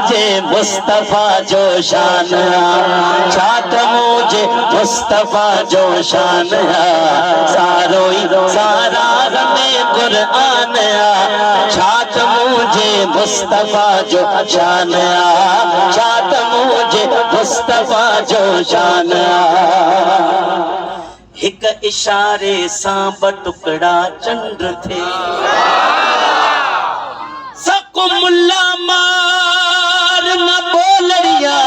मुझे मुस्तफा जो शान छात मुझे मुस्तफा जो शान सारोई सारा हमें कुरान छात मुझे मुस्तफा जो शान छात मुझे मुस्तफा जो शान एक इशारे सां ब टुकड़ा चंड थे सको मुल्ला मार न बोलड़िया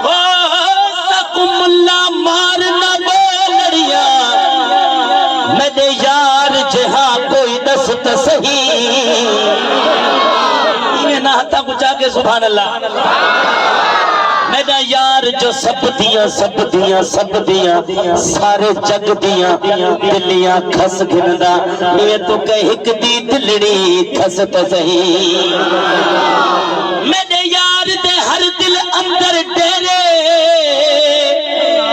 ओ सको मुल्ला मार न बोलड़िया मेरे यार जहा कोई दस त सही ये ना था कुछ आगे सुभान अल्लाह मेरा यार जो सब दिया सारे जग दिया दिलियां खस गिनदा ये तो कह एक दी दिलड़ी खस त सही मेरे यार दे हर दिल अंदर डेरे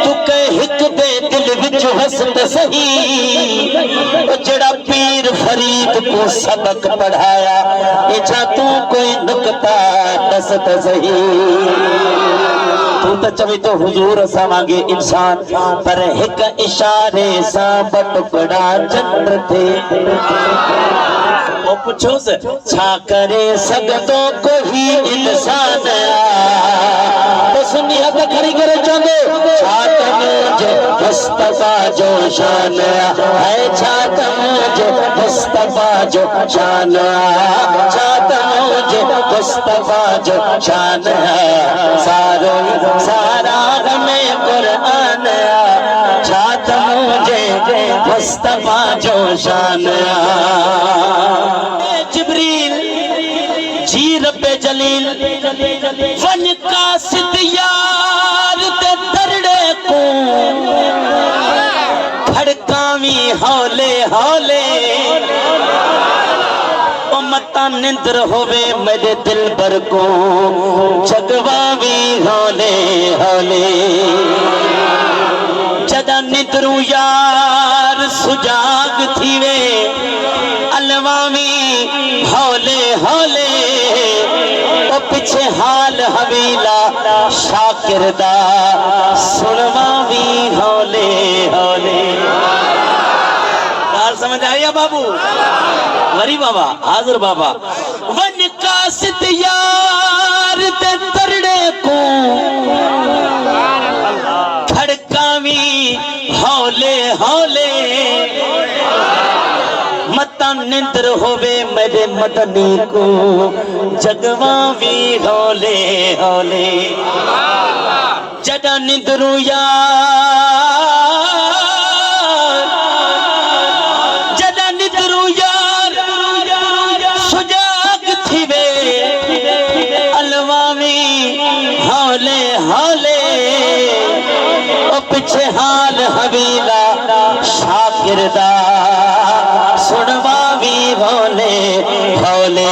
तू कह एक दे दिल विच हस त सही जड़ा पीर फरीद को सबक पढ़ाया इछा तू कोई नुक्ता दस त सही तू तो चवी तो हुजूर असा वांगे इंसान पर एक इशारे सा ब टुकड़ा चंड थे ओ पुछोस छा करे सगदो कोई इंसान तो सुनी हथ खड़ी करे चंदो छा मुझे मुस्तफा जो शान है छा मुझे मुस्तफा जो शान छा मुझे मुस्तफा जो शान सारो सारा हमें कुरान छात मुझे मुस्तफा जो शान जिब्रील जी रब्बे जलील वन कासिद यार ते दरड़े को खड़कावी हौले हौले मता निंद्र होवे मेरे दिल भर को जगवावी हौले हौले जदा निद्रू यार सुजाग थीवे अलवावी हौले हौले ओ पीछे हाल हवीला शाकिर दा सुनवावी हौले हौले समझ आया बाबू वरी बाबा हाजिर बाबा वन कासिद यार ते तरड़े को खड़कावी हौले हौले मता निंद्र होवे मेरे मदनी को जगवावी हौले हौले जदा निंद्रू यार हौले हौले ओ पिछे हाल हवीला शाकिर दा सुनवावी हौले हौले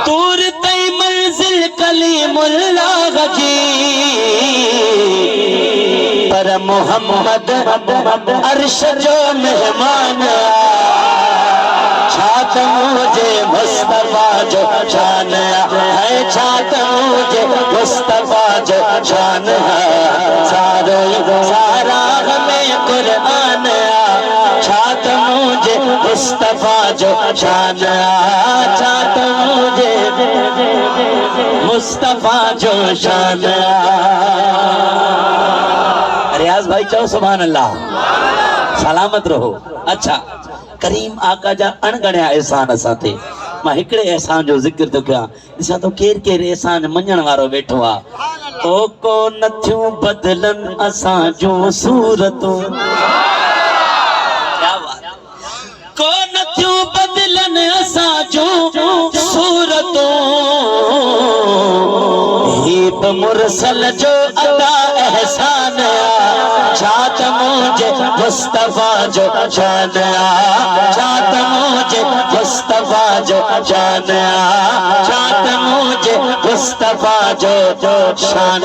तूर तई मंजिल कलीमुल्लाह जी पर मोहम्मद अर्श जो मेहमान छात मुझे मुस्तफा जो शान है छात मुझे मुस्तफा जो शान है सारो सारा हमें कुरान छात मुझे मुस्तफा जो शान छात मुझे मुस्तफा जो शान रियाज भाई चो सुभान अल्लाह सलामत रहो अच्छा करीम आका जा अणगणिया एहसान असां ते मां हिकड़े एहसान जो जिक्र तो कयां ॾिसां तो केर केर एहसान मञण वारो वेठो आ ओ को नथियूं बदलन असां जूं सूरतूं क्या बात को नथियूं बदलन असां जूं सूरतूं हीब मुरसल जो अदा एहसान छात मुझे मुस्तफा जो शान छात मुझे मुस्तफा जो शान छात मुझे मुस्तफा जो शान